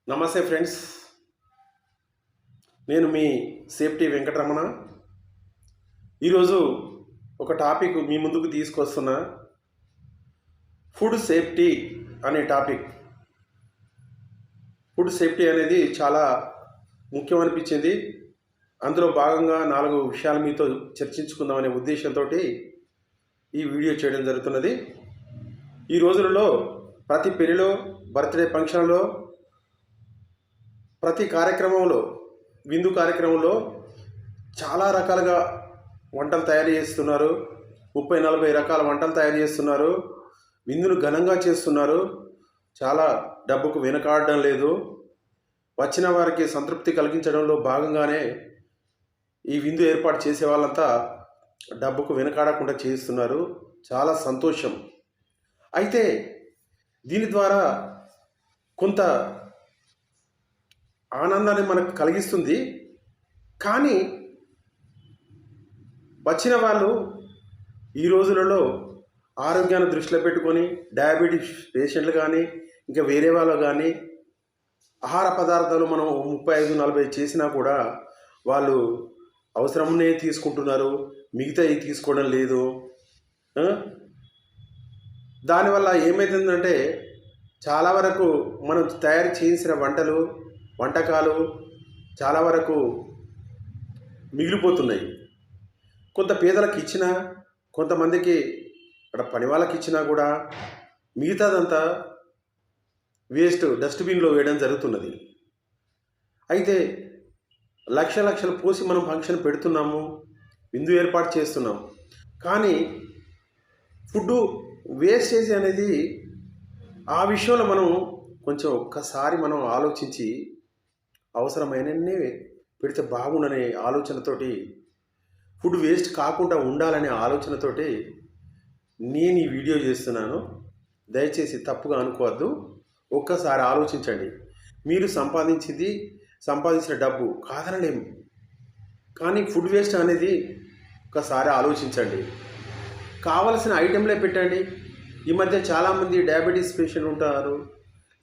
నమస్తే ఫ్రెండ్స్, నేను మీ సేఫ్టీ వెంకటరమణ. ఈరోజు ఒక టాపిక్ మీ ముందుకు తీసుకొస్తున్నా. ఫుడ్ సేఫ్టీ అనే టాపిక్. ఫుడ్ సేఫ్టీ అనేది చాలా ముఖ్యం అనిపించింది. అందులో భాగంగా 4 విషయాలు మీతో చర్చించుకుందామనే ఉద్దేశంతో ఈ వీడియో చేయడం జరుగుతున్నది. ఈ రోజులలో ప్రతి పెళ్లిలో, బర్త్డే ఫంక్షన్లో, ప్రతి కార్యక్రమంలో, విందు కార్యక్రమంలో చాలా రకాలుగా వంటలు తయారు చేస్తున్నారు. 30-40 రకాల వంటలు తయారు చేస్తున్నారు. విందును ఘనంగా చేస్తున్నారు. చాలా డబ్బుకు వెనకాడడం లేదు. వచ్చిన వారికి సంతృప్తి కలిగించడంలో భాగంగానే ఈ విందు ఏర్పాటు చేసే వాళ్ళంతా డబ్బుకు వెనకాడకుండా చేస్తున్నారు. చాలా సంతోషం. అయితే దీని ద్వారా కొంత ఆనందాన్ని మనకు కలిగిస్తుంది. కానీ వచ్చిన వాళ్ళు ఈ రోజులలో ఆరోగ్యాన్ని దృష్టిలో పెట్టుకొని డయాబెటీస్ పేషెంట్లు కానీ, ఇంకా వేరే వాళ్ళు కానీ ఆహార పదార్థాలు మనం 35-40 చేసినా కూడా వాళ్ళు అవసరమునే తీసుకుంటున్నారు, మిగతావి తీసుకోవడం లేదు. దానివల్ల ఏమవుతుందంటే చాలా వరకు మనం తయారు చేసిన వంటకాలు చాలా వరకు మిగిలిపోతున్నాయి. కొంత పేదలకు ఇచ్చినా, కొంతమందికి అక్కడ పని వాళ్ళకి ఇచ్చినా కూడా మిగతాదంతా వేస్ట్ డస్ట్బిన్లో వేయడం జరుగుతున్నది. అయితే లక్షలు పోసి మనం ఫంక్షన్ పెడుతున్నాము, విందు ఏర్పాటు చేస్తున్నాం. కానీ ఫుడ్ వేస్టేజ్ అనేది ఆ విషయంలో మనం కొంచెం ఒక్కసారి మనం ఆలోచించి అవసరమైనన్ని పెడితే బాగుండనే ఆలోచనతోటి, ఫుడ్ వేస్ట్ కాకుండా ఉండాలనే ఆలోచనతోటి నేను ఈ వీడియో చేస్తున్నాను. దయచేసి తప్పుగా అనుకోవద్దు. ఒక్కసారి ఆలోచించండి. మీరు సంపాదించిన డబ్బు కాదనలేము, కానీ ఫుడ్ వేస్ట్ అనేది ఒకసారి ఆలోచించండి. కావలసిన ఐటెంలే పెట్టండి. ఈ మధ్య చాలామంది డయాబెటీస్ పేషెంట్ ఉంటారు,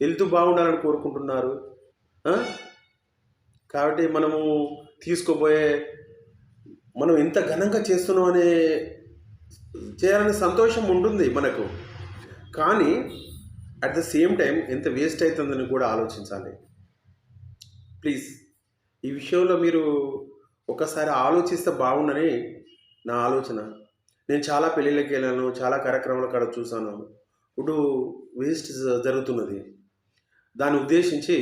హెల్త్ బాగుండాలని కోరుకుంటున్నారు. కాబట్టి మనం ఎంత ఘనంగా చేస్తున్నాం చేయాలనే సంతోషం ఉంటుంది మనకు. కానీ అట్ ద సేమ్ టైం ఎంత వేస్ట్ అవుతుందని కూడా ఆలోచించాలి. ప్లీజ్ ఈ విషయంలో మీరు ఒకసారి ఆలోచిస్తే బాగుండని నా ఆలోచన. నేను చాలా పెళ్ళిళ్ళకి వెళ్ళాను, చాలా కార్యక్రమాల చూశాను. ఫుడ్ వేస్ట్ జరుగుతున్నది. దాన్ని ఉద్దేశించి